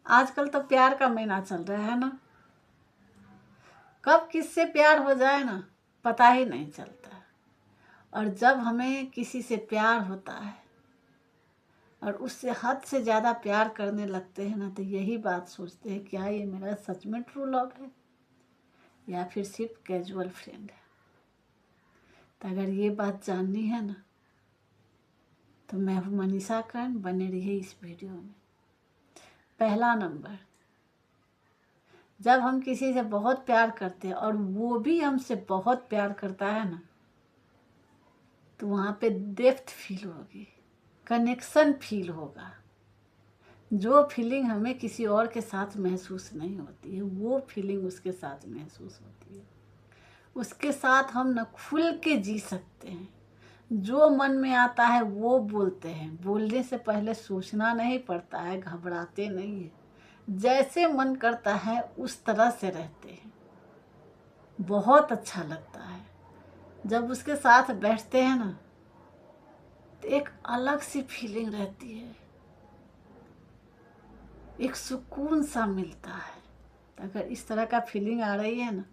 आजकल तो प्यार का महीना चल रहा है ना, कब किससे प्यार हो जाए ना पता ही नहीं चलता। और जब हमें किसी से प्यार होता है और उससे हद से ज़्यादा प्यार करने लगते हैं ना, तो यही बात सोचते हैं क्या ये मेरा सच में ट्रू लव है या फिर सिर्फ कैजुअल फ्रेंड है। तो अगर ये बात जाननी है ना तो मैं हूँ मनीषा कर्ण, बने रहिए इस वीडियो में। पहला नंबर, जब हम किसी से बहुत प्यार करते हैं और वो भी हमसे बहुत प्यार करता है ना, तो वहाँ पे डेप्थ फील होगी, कनेक्शन फील होगा। जो फीलिंग हमें किसी और के साथ महसूस नहीं होती है, वो फीलिंग उसके साथ महसूस होती है। उसके साथ हम न खुल के जी सकते हैं, जो मन में आता है वो बोलते हैं। बोलने से पहले सोचना नहीं पड़ता है, घबराते नहीं है, जैसे मन करता है उस तरह से रहते हैं। बहुत अच्छा लगता है जब उसके साथ बैठते हैं ना, तो एक अलग सी फीलिंग रहती है, एक सुकून सा मिलता है। तो अगर इस तरह का फीलिंग आ रही है ना,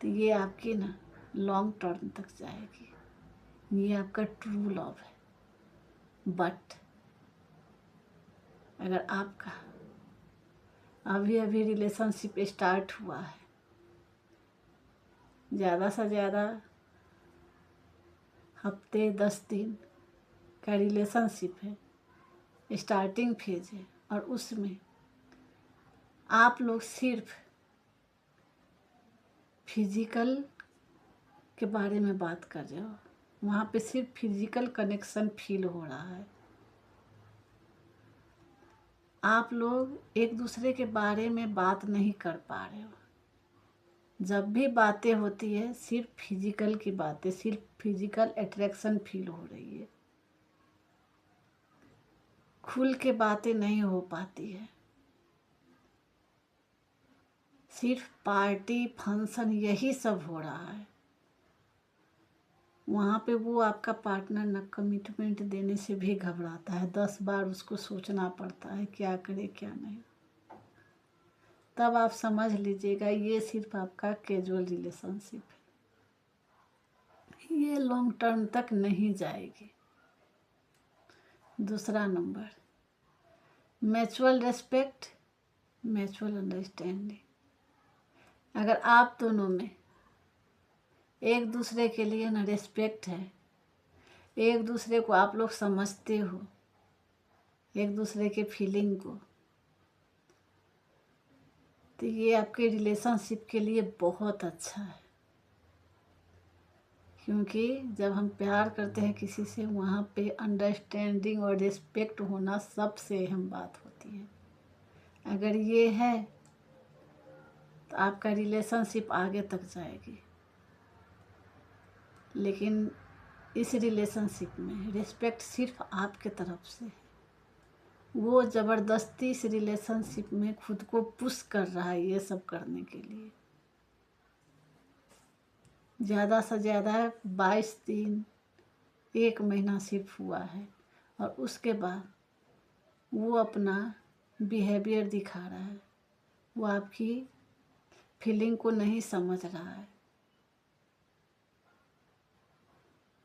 तो ये आपकी ना लॉन्ग टर्म तक जाएगी, ये आपका ट्रू लव है। बट अगर आपका अभी अभी रिलेशनशिप स्टार्ट हुआ है, ज़्यादा से ज़्यादा हफ्ते 10 दिन का रिलेशनशिप है, स्टार्टिंग फेज है, और उसमें आप लोग सिर्फ फिजिकल के बारे में बात कर रहे हो, वहाँ पे सिर्फ फिजिकल कनेक्शन फील हो रहा है। आप लोग एक दूसरे के बारे में बात नहीं कर पा रहे हो। जब भी बातें होती है सिर्फ फिजिकल की बातें, सिर्फ फिजिकल अट्रैक्शन फील हो रही है, खुल के बातें नहीं हो पाती है। सिर्फ पार्टी फंक्शन यही सब हो रहा है। वहाँ पे वो आपका पार्टनर न कमिटमेंट देने से भी घबराता है, 10 बार उसको सोचना पड़ता है क्या करे क्या नहीं। तब आप समझ लीजिएगा ये सिर्फ आपका कैजुअल रिलेशनशिप है, ये लॉन्ग टर्म तक नहीं जाएगी। दूसरा number, mutual respect, mutual understanding. अगर आप दोनों में एक दूसरे के लिए ना रिस्पेक्ट है, एक दूसरे को आप लोग समझते हो, एक दूसरे के फीलिंग को, तो ये आपके रिलेशनशिप के लिए बहुत अच्छा है। क्योंकि जब हम प्यार करते हैं किसी से, वहाँ पे अंडरस्टैंडिंग और रिस्पेक्ट होना सबसे अहम बात होती है। अगर ये है तो आपका रिलेशनशिप आगे तक जाएगी। लेकिन इस रिलेशनशिप में रिस्पेक्ट सिर्फ आपके तरफ से है। वो ज़बरदस्ती इस रिलेशनशिप में खुद को पुश कर रहा है ये सब करने के लिए। ज़्यादा से ज़्यादा 22 दिन, 1 महीना सिर्फ हुआ है, और उसके बाद वो अपना बिहेवियर दिखा रहा है, वो आपकी फीलिंग को नहीं समझ रहा है,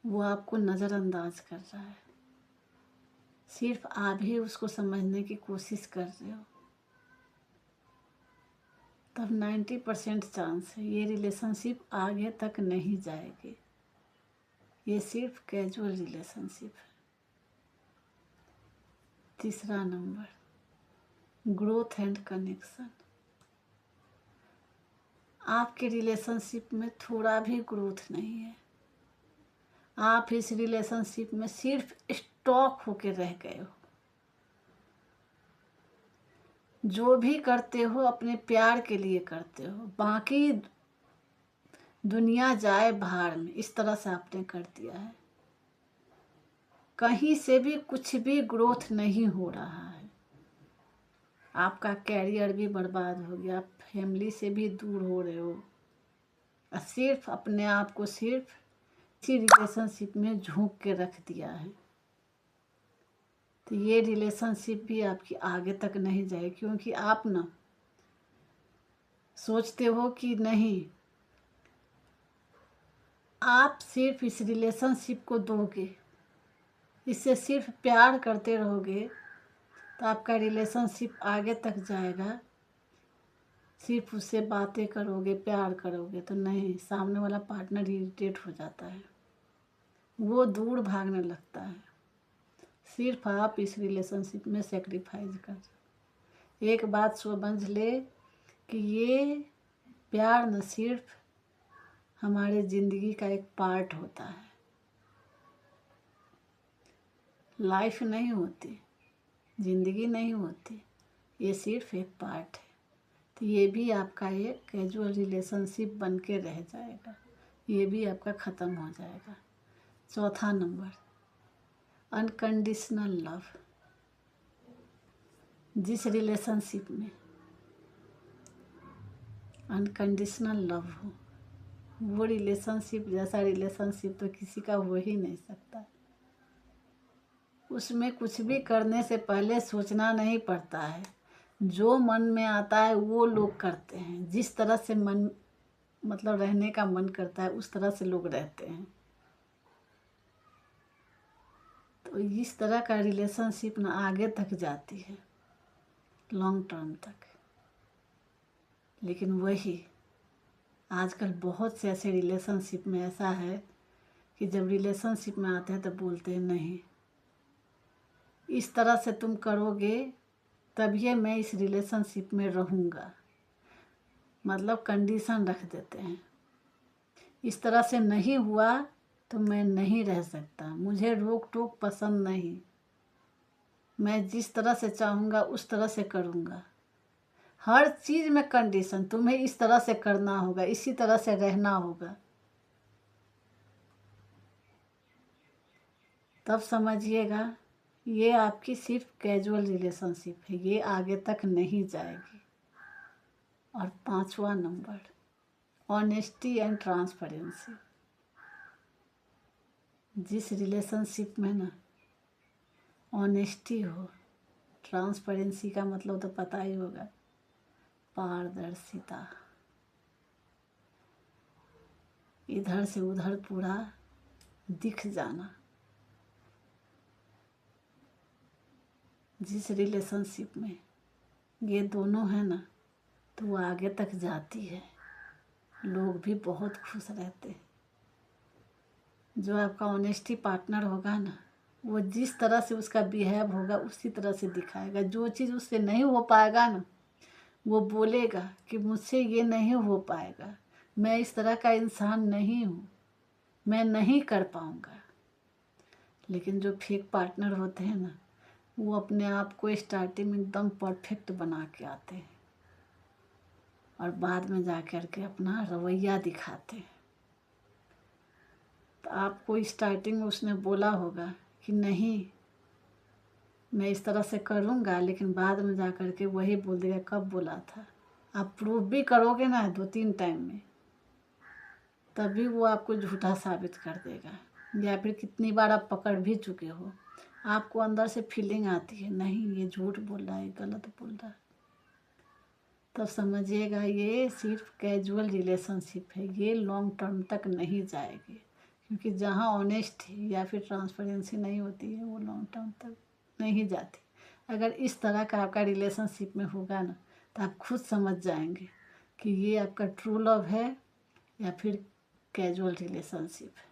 वो आपको नज़रअंदाज कर रहा है। सिर्फ आप ही उसको समझने की कोशिश कर रहे हो। तब 90% चांस है ये रिलेशनशिप आगे तक नहीं जाएगी। ये सिर्फ कैजुअल रिलेशनशिप है। तीसरा नंबर, ग्रोथ एंड कनेक्शन। आपके रिलेशनशिप में थोड़ा भी ग्रोथ नहीं है। आप इस रिलेशनशिप में सिर्फ स्टॉक होके रह गए हो। जो भी करते हो अपने प्यार के लिए करते हो, बाकी दुनिया जाए भाड़ में, इस तरह से आपने कर दिया है। कहीं से भी कुछ भी ग्रोथ नहीं हो रहा है। आपका कैरियर भी बर्बाद हो गया, फैमिली से भी दूर हो रहे हो, सिर्फ अपने आप को सिर्फ इसी रिलेशनशिप में झोंक के रख दिया है। तो ये रिलेशनशिप भी आपकी आगे तक नहीं जाएगी, क्योंकि आप ना सोचते हो कि नहीं, आप सिर्फ इस रिलेशनशिप को दोगे, इससे सिर्फ प्यार करते रहोगे तो आपका रिलेशनशिप आगे तक जाएगा। सिर्फ उससे बातें करोगे, प्यार करोगे तो नहीं, सामने वाला पार्टनर इरिटेट हो जाता है, वो दूर भागने लगता है। सिर्फ आप इस रिलेशनशिप में सेक्रीफाइस कर। एक बात समझ ले कि ये प्यार न सिर्फ हमारे ज़िंदगी का एक पार्ट होता है, लाइफ नहीं होती, ज़िंदगी नहीं होती, ये सिर्फ एक पार्ट है। तो ये भी आपका एक कैजुअल रिलेशनशिप बन के रह जाएगा, ये भी आपका ख़त्म हो जाएगा। चौथा नंबर, अनकंडीशनल लव। जिस रिलेशनशिप में अनकंडीशनल लव हो, वो रिलेशनशिप जैसा रिलेशनशिप तो किसी का हो ही नहीं सकता। उसमें कुछ भी करने से पहले सोचना नहीं पड़ता है, जो मन में आता है वो लोग करते हैं। जिस तरह से मन मतलब रहने का मन करता है उस तरह से लोग रहते हैं। तो इस तरह का रिलेशनशिप ना आगे तक जाती है, लॉन्ग टर्म तक। लेकिन वही आजकल बहुत से ऐसे रिलेशनशिप में ऐसा है कि जब रिलेशनशिप में आते हैं तो बोलते हैं नहीं, इस तरह से तुम करोगे तभी मैं इस रिलेशनशिप में रहूँगा, मतलब कंडीशन रख देते हैं। इस तरह से नहीं हुआ तो मैं नहीं रह सकता, मुझे रोक टोक पसंद नहीं, मैं जिस तरह से चाहूँगा उस तरह से करूँगा। हर चीज़ में कंडीशन, तुम्हें इस तरह से करना होगा, इसी तरह से रहना होगा। तब समझिएगा ये आपकी सिर्फ कैजुअल रिलेशनशिप है, ये आगे तक नहीं जाएगी। और पांचवा नंबर, ऑनेस्टी एंड ट्रांसपेरेंसी। जिस रिलेशनशिप में ना ऑनेस्टी हो, ट्रांसपेरेंसी का मतलब तो पता ही होगा, पारदर्शिता, इधर से उधर पूरा दिख जाना। जिस रिलेशनशिप में ये दोनों है ना तो वो आगे तक जाती है, लोग भी बहुत खुश रहते हैं। जो आपका ऑनेस्टी पार्टनर होगा ना, वो जिस तरह से उसका बिहेव होगा उसी तरह से दिखाएगा। जो चीज़ उससे नहीं हो पाएगा ना, वो बोलेगा कि मुझसे ये नहीं हो पाएगा, मैं इस तरह का इंसान नहीं हूँ, मैं नहीं कर पाऊँगा। लेकिन जो फेक पार्टनर होते हैं ना, वो अपने आप को स्टार्टिंग में एकदम परफेक्ट बना के आते हैं और बाद में जा कर के अपना रवैया दिखाते हैं। तो आपको स्टार्टिंग में उसने बोला होगा कि नहीं मैं इस तरह से करूँगा, लेकिन बाद में जा कर के वही बोल देगा कब बोला था। आप प्रूफ भी करोगे ना 2-3 टाइम में, तभी वो आपको झूठा साबित कर देगा। या फिर कितनी बार आप पकड़ भी चुके हो, आपको अंदर से फीलिंग आती है नहीं ये झूठ बोल रहा है, गलत बोल रहा है। तब समझिएगा ये सिर्फ कैजुअल रिलेशनशिप है, ये लॉन्ग टर्म तक नहीं जाएगी। क्योंकि जहाँ ऑनेस्ट या फिर ट्रांसपेरेंसी नहीं होती है वो लॉन्ग टर्म तक नहीं जाती। अगर इस तरह का आपका रिलेशनशिप में होगा ना तो आप खुद समझ जाएंगे कि ये आपका ट्रू लव है या फिर कैजुअल रिलेशनशिप है।